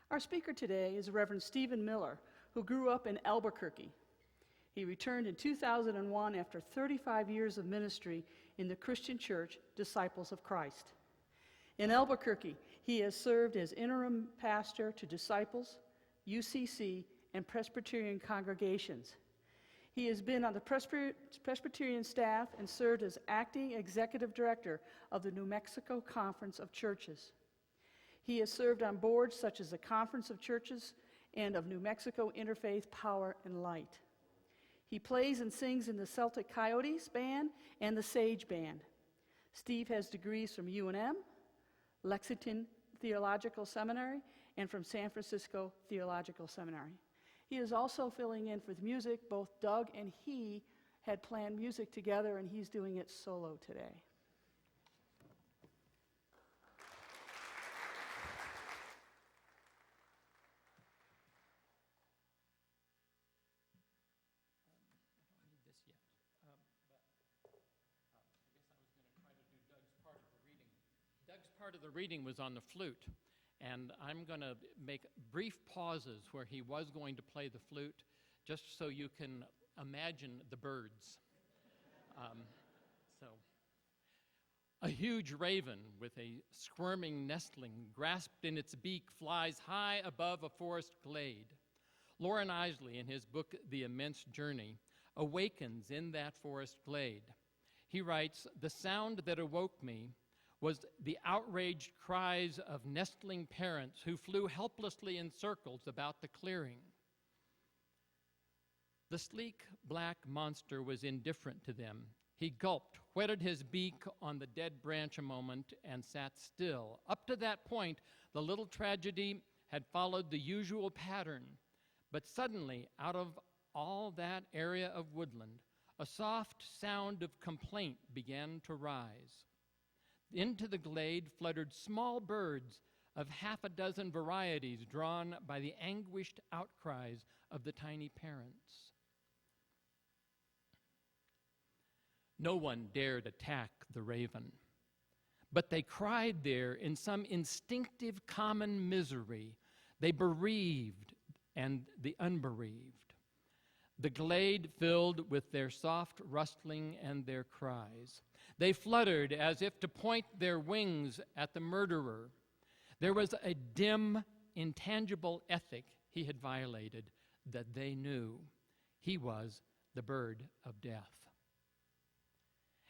Our speaker today is Reverend Stephen Miller, who grew up in Albuquerque. He returned in 2001 after 35 years of ministry in the Christian church, Disciples of Christ. In Albuquerque, he has served as interim pastor to Disciples, UCC, and Presbyterian congregations. He has been on the Presbyterian staff and served as acting executive director of the New Mexico Conference of Churches. He has served on boards such as the Conference of Churches and of New Mexico Interfaith Power and Light. He plays and sings in the Celtic Coyotes Band and the Sage Band. Steve has degrees from UNM, Lexington Theological Seminary, and from San Francisco Theological Seminary. He is also filling in with music. Both Doug and he had planned music together, and he's doing it solo today. Doug's part of the reading was on the flute, and I'm going to make brief pauses where he was going to play the flute, just so you can imagine the birds. A huge raven with a squirming nestling grasped in its beak flies high above a forest glade. Loren Isley, in his book The Immense Journey, awakens in that forest glade. He writes, "The sound that awoke me was the outraged cries of nestling parents who flew helplessly in circles about the clearing. The sleek black monster was indifferent to them. He gulped, whetted his beak on the dead branch a moment, and sat still. Up to that point, the little tragedy had followed the usual pattern. But suddenly, out of all that area of woodland, a soft sound of complaint began to rise. Into the glade fluttered small birds of half a dozen varieties drawn by the anguished outcries of the tiny parents. No one dared attack the raven, but they cried there in some instinctive common misery. They bereaved and the unbereaved. The glade filled with their soft rustling and their cries. They fluttered as if to point their wings at the murderer. There was a dim, intangible ethic he had violated that they knew. He was the bird of death.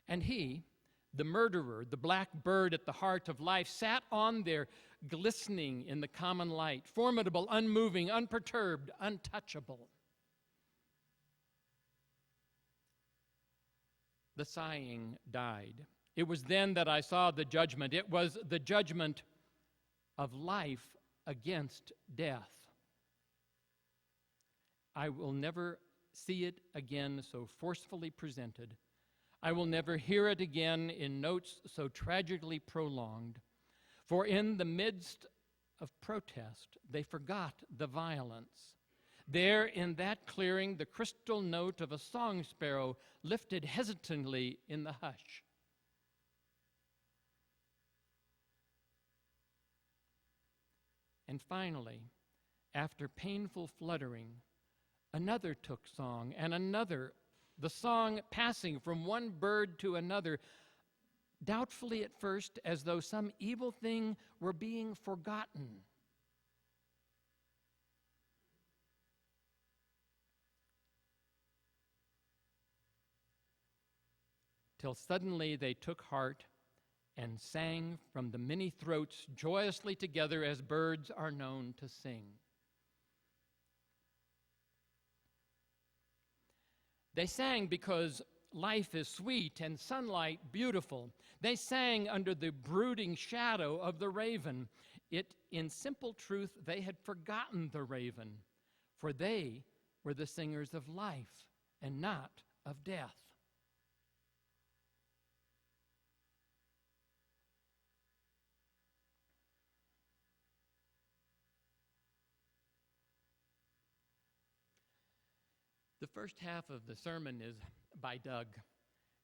And he, the murderer, the black bird at the heart of life, sat on there glistening in the common light, formidable, unmoving, unperturbed, untouchable. The sighing died. It was then that I saw the judgment. It was the judgment of life against death. I will never see it again so forcefully presented. I will never hear it again in notes so tragically prolonged. For in the midst of protest, they forgot the violence. There in that clearing, the crystal note of a song sparrow lifted hesitantly in the hush. And finally, after painful fluttering, another took song, and another, the song passing from one bird to another, doubtfully at first, as though some evil thing were being forgotten. Till suddenly they took heart and sang from the many throats joyously together as birds are known to sing. They sang because life is sweet and sunlight beautiful. They sang under the brooding shadow of the raven. In simple truth, they had forgotten the raven, for they were the singers of life and not of death. The first half of the sermon is by Doug,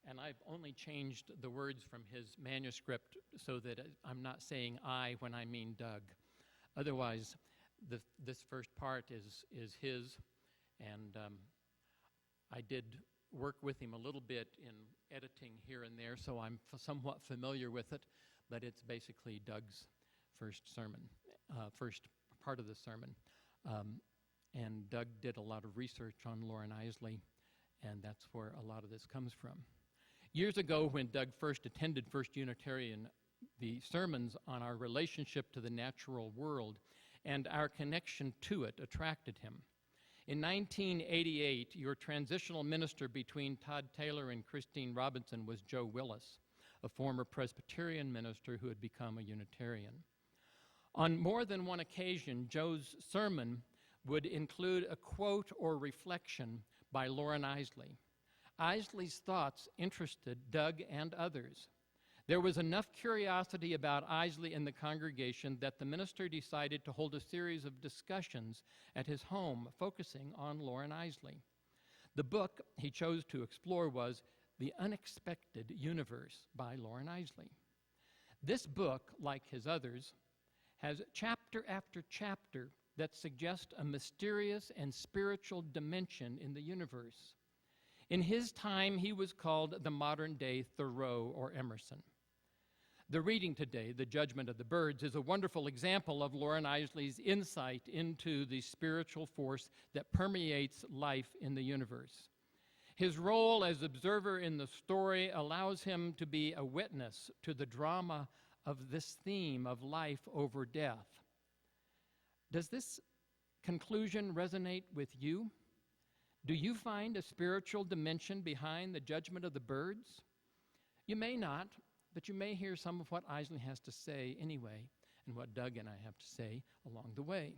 and I've only changed the words from his manuscript so that I'm not saying I when I mean Doug. Otherwise, this first part is his, and I did work with him a little bit in editing here and there, so I'm somewhat familiar with it, but it's basically Doug's first sermon, first part of the sermon. And Doug did a lot of research on Loren Isley, and that's where a lot of this comes from. Years ago, when Doug first attended First Unitarian, the sermons on our relationship to the natural world and our connection to it attracted him. In 1988, your transitional minister between Todd Taylor and Christine Robinson was Joe Willis, a former Presbyterian minister who had become a Unitarian. On more than one occasion, Joe's sermon would include a quote or reflection by Loren Isley. Isley's thoughts interested Doug and others. There was enough curiosity about Isley in the congregation that the minister decided to hold a series of discussions at his home focusing on Loren Isley. The book he chose to explore was The Unexpected Universe by Loren Isley. This book, like his others, has chapter after chapter that suggest a mysterious and spiritual dimension in the universe. In his time, he was called the modern-day Thoreau or Emerson. The reading today, The Judgment of the Birds, is a wonderful example of Loren Isley's insight into the spiritual force that permeates life in the universe. His role as observer in the story allows him to be a witness to the drama of this theme of life over death. Does this conclusion resonate with you? Do you find a spiritual dimension behind the judgment of the birds? You may not, but you may hear some of what Isley has to say anyway, and what Doug and I have to say along the way.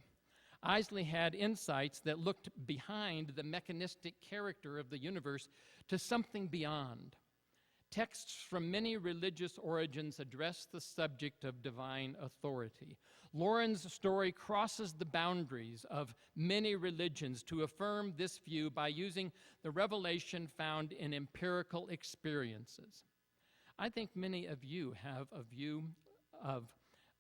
Isley had insights that looked behind the mechanistic character of the universe to something beyond. Texts from many religious origins address the subject of divine authority. Loren's story crosses the boundaries of many religions to affirm this view by using the revelation found in empirical experiences. I think many of you have a view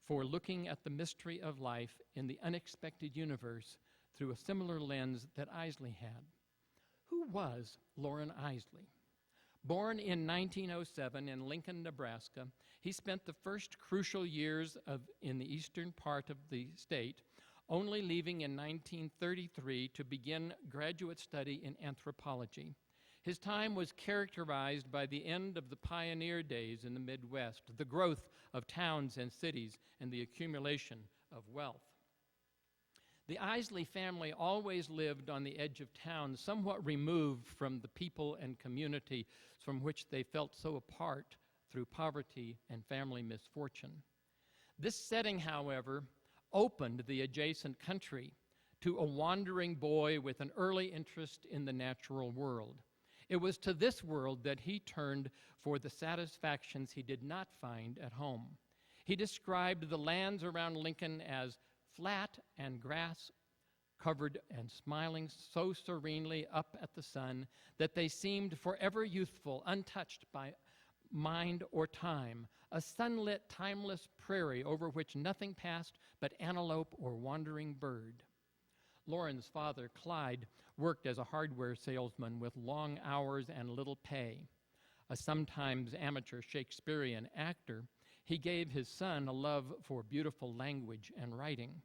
for looking at the mystery of life in the unexpected universe through a similar lens that Isley had. Who was Loren Isley? Born in 1907 in Lincoln, Nebraska, he spent the first crucial years in the eastern part of the state, only leaving in 1933 to begin graduate study in anthropology. His time was characterized by the end of the pioneer days in the Midwest, the growth of towns and cities, and the accumulation of wealth. The Isley family always lived on the edge of town, somewhat removed from the people and community from which they felt so apart through poverty and family misfortune. This setting, however, opened the adjacent country to a wandering boy with an early interest in the natural world. It was to this world that he turned for the satisfactions he did not find at home. He described the lands around Lincoln as flat and grass-covered and smiling so serenely up at the sun that they seemed forever youthful, untouched by mind or time, a sunlit, timeless prairie over which nothing passed but antelope or wandering bird. Loren's father, Clyde, worked as a hardware salesman with long hours and little pay. A sometimes amateur Shakespearean actor, he gave his son a love for beautiful language and writing.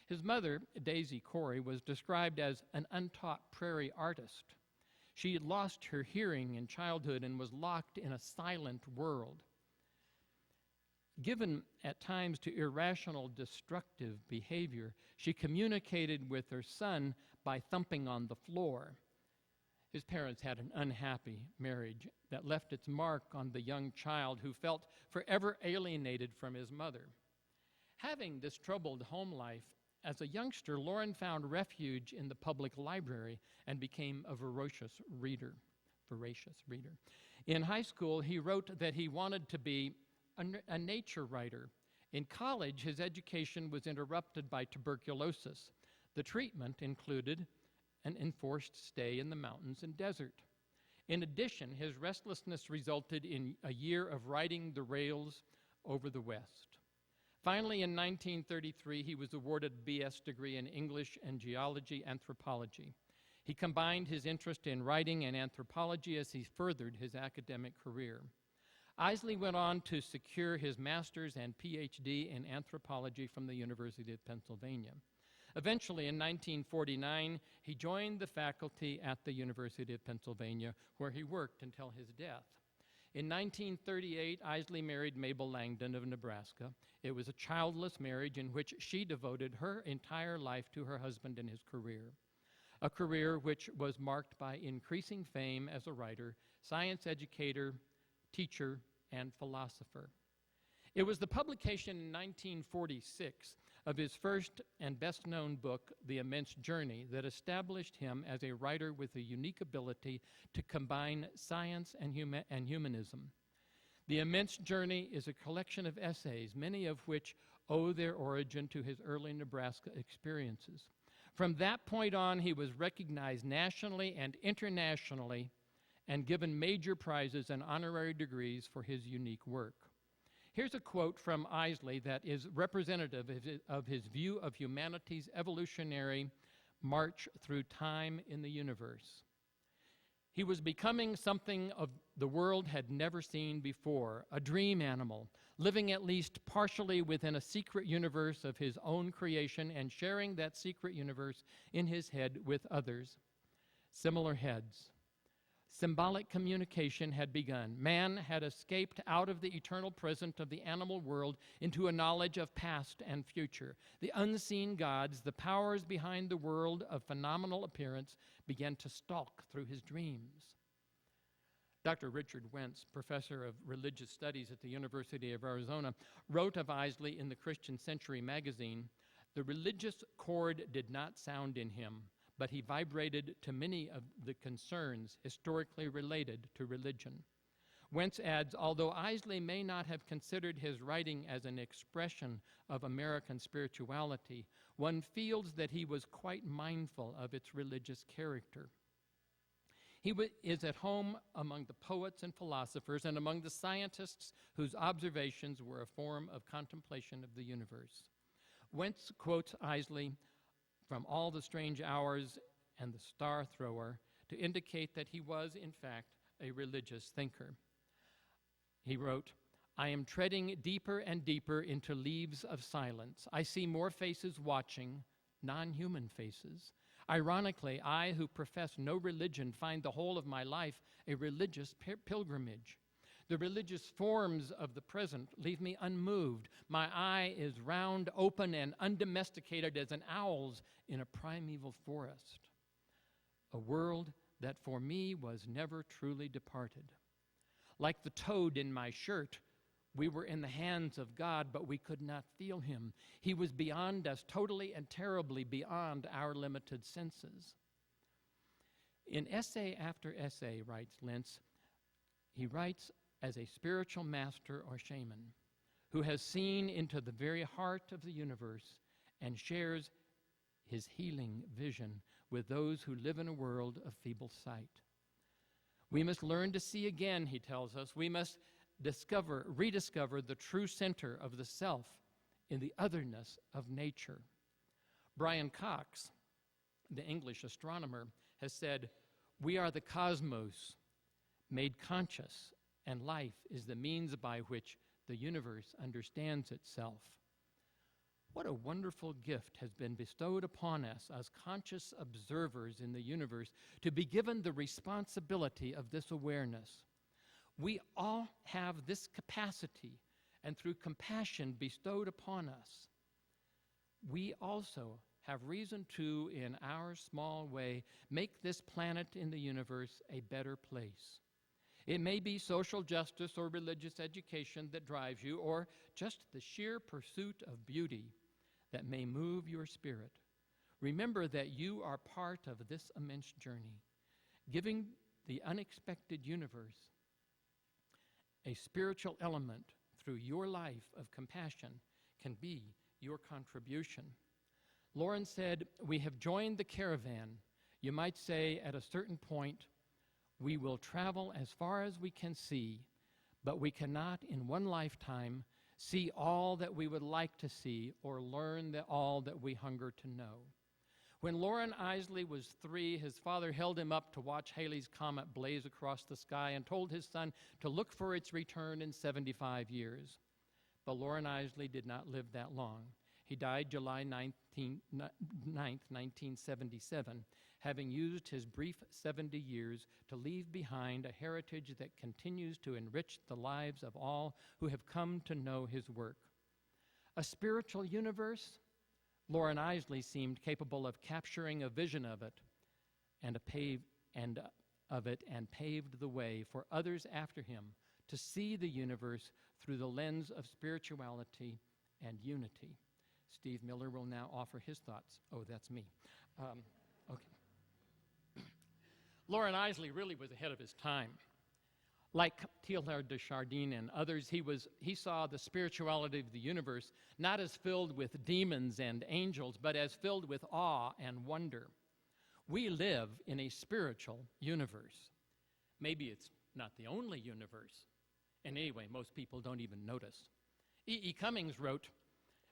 His mother, Daisy Corey, was described as an untaught prairie artist. She had lost her hearing in childhood and was locked in a silent world. Given at times to irrational, destructive behavior, she communicated with her son by thumping on the floor. His parents had an unhappy marriage that left its mark on the young child who felt forever alienated from his mother. Having this troubled home life, as a youngster, Loren found refuge in the public library and became a voracious reader. In high school, he wrote that he wanted to be a nature writer. In college, his education was interrupted by tuberculosis. The treatment included an enforced stay in the mountains and desert. In addition, his restlessness resulted in a year of riding the rails over the West. Finally, in 1933, he was awarded a B.S. degree in English and Geology Anthropology. He combined his interest in writing and anthropology as he furthered his academic career. Isley went on to secure his master's and Ph.D. in anthropology from the University of Pennsylvania. Eventually, in 1949, he joined the faculty at the University of Pennsylvania, where he worked until his death. In 1938, Isley married Mabel Langdon of Nebraska. It was a childless marriage in which she devoted her entire life to her husband and his career, a career which was marked by increasing fame as a writer, science educator, teacher, and philosopher. It was the publication in 1946 of his first and best-known book, The Immense Journey, that established him as a writer with a unique ability to combine science and humanism. The Immense Journey is a collection of essays, many of which owe their origin to his early Nebraska experiences. From that point on, he was recognized nationally and internationally and given major prizes and honorary degrees for his unique work. Here's a quote from Isley that is representative of his view of humanity's evolutionary march through time in the universe. He was becoming something of the world had never seen before, a dream animal, living at least partially within a secret universe of his own creation and sharing that secret universe in his head with others. Similar heads. Symbolic communication had begun. Man had escaped out of the eternal present of the animal world into a knowledge of past and future. The unseen gods, the powers behind the world of phenomenal appearance, began to stalk through his dreams. Dr. Richard Wentz, professor of religious studies at the University of Arizona, wrote of Isley in the Christian Century magazine, "The religious chord did not sound in him, but he vibrated to many of the concerns historically related to religion." Wentz adds, although Isley may not have considered his writing as an expression of American spirituality, one feels that he was quite mindful of its religious character. He is at home among the poets and philosophers and among the scientists whose observations were a form of contemplation of the universe. Wentz quotes Isley from All the Strange Hours and The Star Thrower to indicate that he was, in fact, a religious thinker. He wrote, "I am treading deeper and deeper into leaves of silence. I see more faces watching, non-human faces. Ironically, I who profess no religion find the whole of my life a religious pilgrimage. The religious forms of the present leave me unmoved. My eye is round, open, and undomesticated as an owl's in a primeval forest. A world that for me was never truly departed. Like the toad in my shirt, we were in the hands of God, but we could not feel him. He was beyond us, totally and terribly beyond our limited senses." In essay after essay, writes Lentz, he writes as a spiritual master or shaman who has seen into the very heart of the universe and shares his healing vision with those who live in a world of feeble sight. We must learn to see again, he tells us. We must rediscover the true center of the self in the otherness of nature. Brian Cox, the English astronomer, has said, "We are the cosmos made conscious, and life is the means by which the universe understands itself." What a wonderful gift has been bestowed upon us as conscious observers in the universe to be given the responsibility of this awareness. We all have this capacity, and through compassion bestowed upon us, we also have reason to, in our small way, make this planet in the universe a better place. It may be social justice or religious education that drives you, or just the sheer pursuit of beauty that may move your spirit. Remember that you are part of this immense journey. Giving the unexpected universe a spiritual element through your life of compassion can be your contribution. Loren said, "We have joined the caravan. You might say at a certain point, we will travel as far as we can see, but we cannot in one lifetime see all that we would like to see, or learn all that we hunger to know. When Loren Isley was 3, his father held him up to watch Halley's Comet blaze across the sky and told his son to look for its return in 75 years. But Loren Isley did not live that long. He died July 9th, 1977, having used his brief 70 years to leave behind a heritage that continues to enrich the lives of all who have come to know his work. A spiritual universe? Loren Isley seemed capable of capturing a vision of it and paved the way for others after him to see the universe through the lens of spirituality and unity. Steve Miller will now offer his thoughts. Oh, that's me. Okay. Loren Isley really was ahead of his time. Like Teilhard de Chardin and others, he saw the spirituality of the universe not as filled with demons and angels, but as filled with awe and wonder. We live in a spiritual universe. Maybe it's not the only universe. And anyway, most people don't even notice. E. Cummings wrote,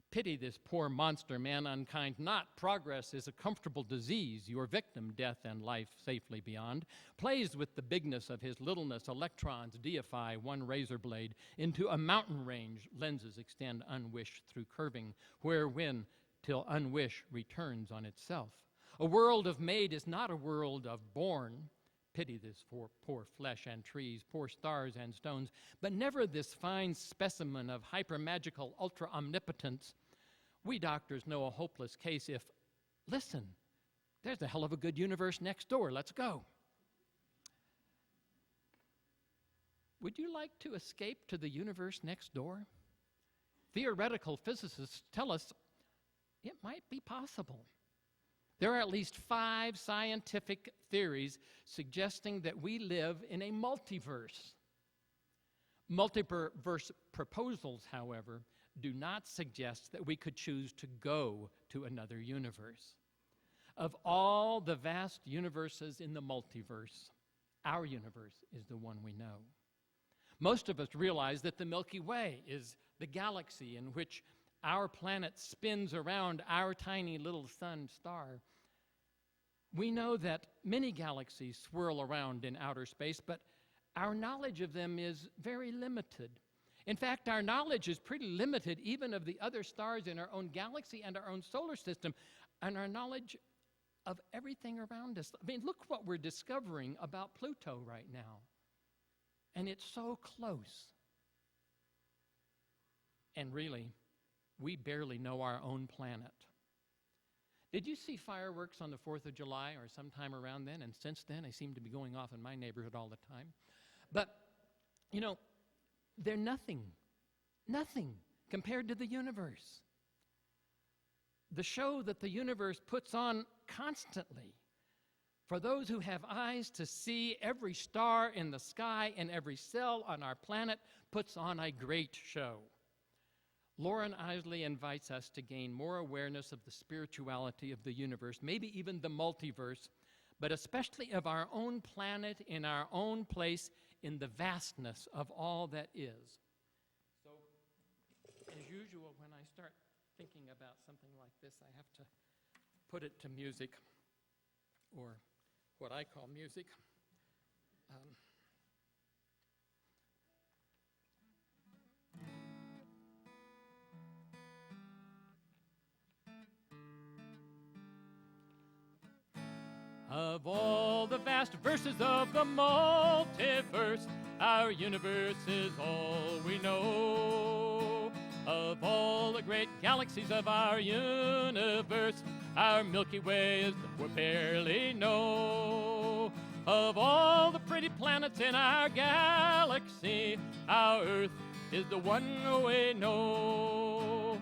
"Pity this poor monster, man unkind, not progress is a comfortable disease, your victim, death and life safely beyond, plays with the bigness of his littleness, electrons deify one razor blade, into a mountain range lenses extend unwished through curving, wherein till unwish returns on itself. A world of made is not a world of born, pity this for poor flesh and trees, poor stars and stones, but never this fine specimen of hypermagical ultra-omnipotence. We doctors know a hopeless case if, listen, there's a hell of a good universe next door, let's go." Would you like to escape to the universe next door? Theoretical physicists tell us it might be possible. There are at least 5 scientific theories suggesting that we live in a multiverse. Multiverse proposals, however, do not suggest that we could choose to go to another universe. Of all the vast universes in the multiverse, our universe is the one we know. Most of us realize that the Milky Way is the galaxy in which our planet spins around our tiny little sun star. We know that many galaxies swirl around in outer space, but our knowledge of them is very limited. In fact, our knowledge is pretty limited even of the other stars in our own galaxy and our own solar system, and our knowledge of everything around us. I mean, look what we're discovering about Pluto right now. And it's so close. And really, we barely know our own planet. Did you see fireworks on the 4th of July or sometime around then? And since then, they seem to be going off in my neighborhood all the time. But, you know, they're nothing compared to the universe. The show that the universe puts on constantly. For those who have eyes to see, every star in the sky and every cell on our planet puts on a great show. Loren Isley invites us to gain more awareness of the spirituality of the universe, maybe even the multiverse, but especially of our own planet in our own place in the vastness of all that is. So, as usual, when I start thinking about something like this, I have to put it to music, or what I call music. Of all the vast verses of the multiverse, our universe is all we know. Of all the great galaxies of our universe, our Milky Way is what we barely know. Of all the pretty planets in our galaxy, our Earth is the one we know.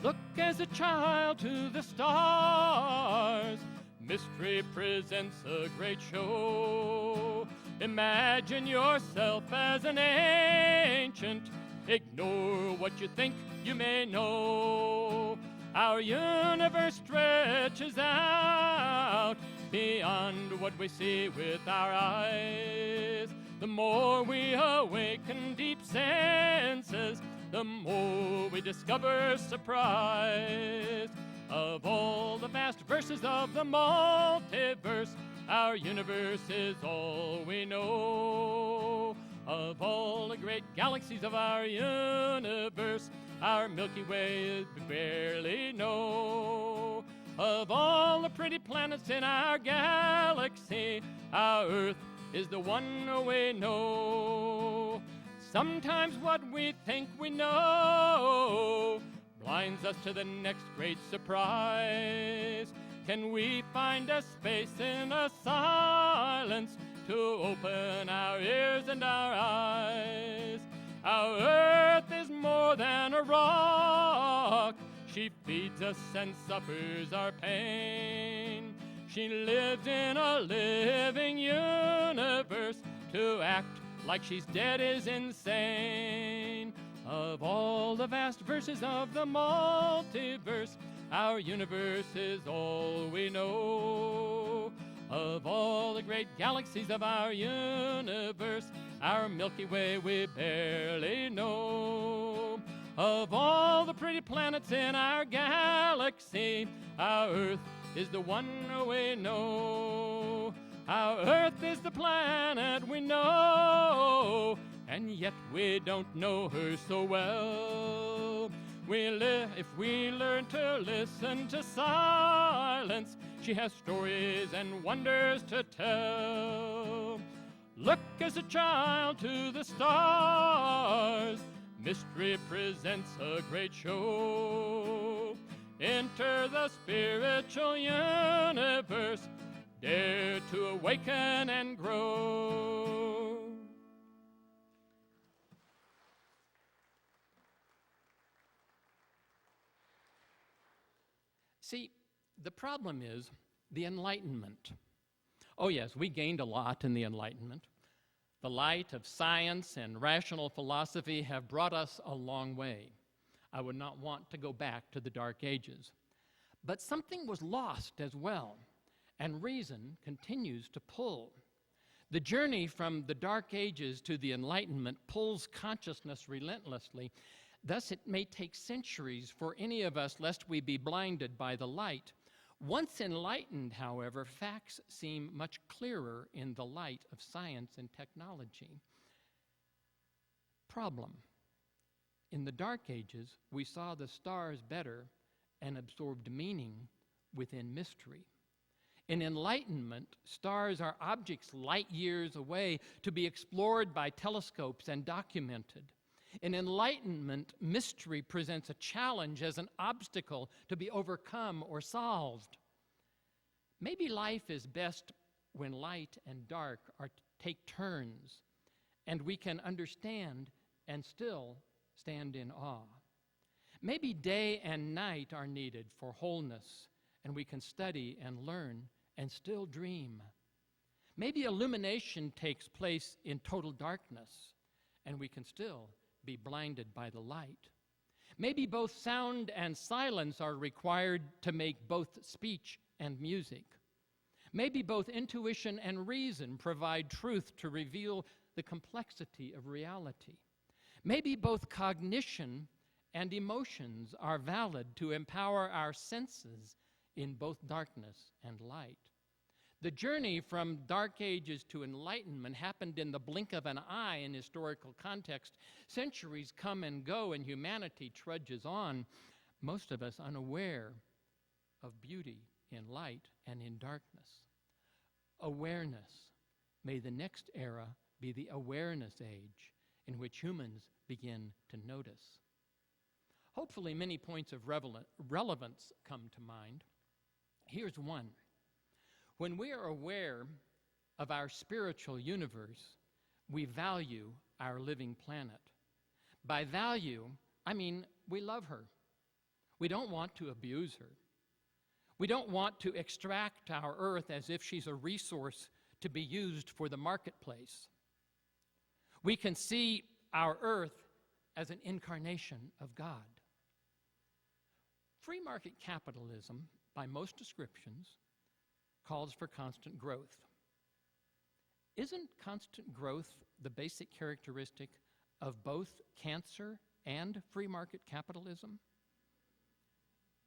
Look as a child to the stars, mystery presents a great show. Imagine yourself as an ancient. Ignore what you think you may know. Our universe stretches out beyond what we see with our eyes. The more we awaken deep senses, the more we discover surprise. Of all the vast verses of the multiverse, our universe is all we know. Of all the great galaxies of our universe, our Milky Way we barely know. Of all the pretty planets in our galaxy, our Earth is the one we know. Sometimes what we think we know blinds us to the next great surprise. Can we find a space in a silence to open our ears and our eyes? Our Earth is more than a rock. She feeds us and suffers our pain. She lives in a living universe. To act like she's dead is insane. Of all the vast verses of the multiverse, our universe is all we know. Of all the great galaxies of our universe, our Milky Way we barely know. Of all the pretty planets in our galaxy, our Earth is the one we know. Our Earth is the planet we know, and yet we don't know her so well. If we learn to listen to silence, she has stories and wonders to tell. Look as a child to the stars, mystery presents a great show. Enter the spiritual universe, dare to awaken and grow. See, the problem is the Enlightenment. Oh yes, we gained a lot in the Enlightenment. The light of science and rational philosophy have brought us a long way. I would not want to go back to the Dark Ages. But something was lost as well, and reason continues to pull. The journey from the Dark Ages to the Enlightenment pulls consciousness relentlessly. Thus, it may take centuries for any of us, lest we be blinded by the light. Once enlightened, however, facts seem much clearer in the light of science and technology. Problem: in the Dark Ages, we saw the stars better and absorbed meaning within mystery. In Enlightenment, stars are objects light years away to be explored by telescopes and documented. In Enlightenment, mystery presents a challenge as an obstacle to be overcome or solved. Maybe life is best when light and dark take turns, and we can understand and still stand in awe. Maybe day and night are needed for wholeness, and we can study and learn and still dream. Maybe illumination takes place in total darkness, and we can still be blinded by the light. Maybe both sound and silence are required to make both speech and music. Maybe both intuition and reason provide truth to reveal the complexity of reality. Maybe both cognition and emotions are valid to empower our senses in both darkness and light. The journey from Dark Ages to Enlightenment happened in the blink of an eye in historical context. Centuries come and go, and humanity trudges on, most of us unaware of beauty in light and in darkness. Awareness. May the next era be the awareness age in which humans begin to notice. Hopefully, many points of relevance come to mind. Here's one. When we are aware of our spiritual universe, we value our living planet. By value, I mean we love her. We don't want to abuse her. We don't want to extract our earth as if she's a resource to be used for the marketplace. We can see our earth as an incarnation of God. Free market capitalism, by most descriptions, calls for constant growth. Isn't constant growth the basic characteristic of both cancer and free market capitalism?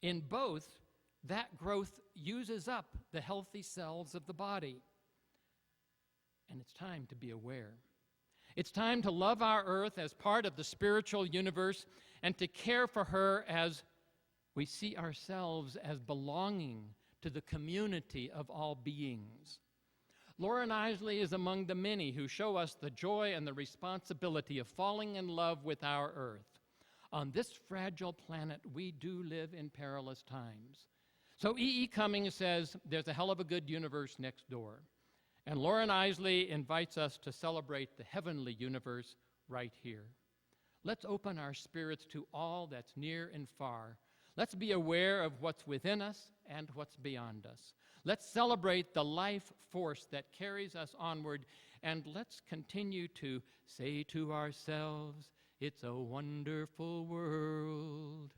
In both, that growth uses up the healthy cells of the body. And it's time to be aware. It's time to love our earth as part of the spiritual universe and to care for her as we see ourselves as belonging to the community of all beings. Loren Isley is among the many who show us the joy and the responsibility of falling in love with our earth. On this fragile planet, we do live in perilous times. So E.E. Cummings says there's a hell of a good universe next door. And Loren Isley invites us to celebrate the heavenly universe right here. Let's open our spirits to all that's near and far. Let's be aware of what's within us and what's beyond us. Let's celebrate the life force that carries us onward, and let's continue to say to ourselves, it's a wonderful world.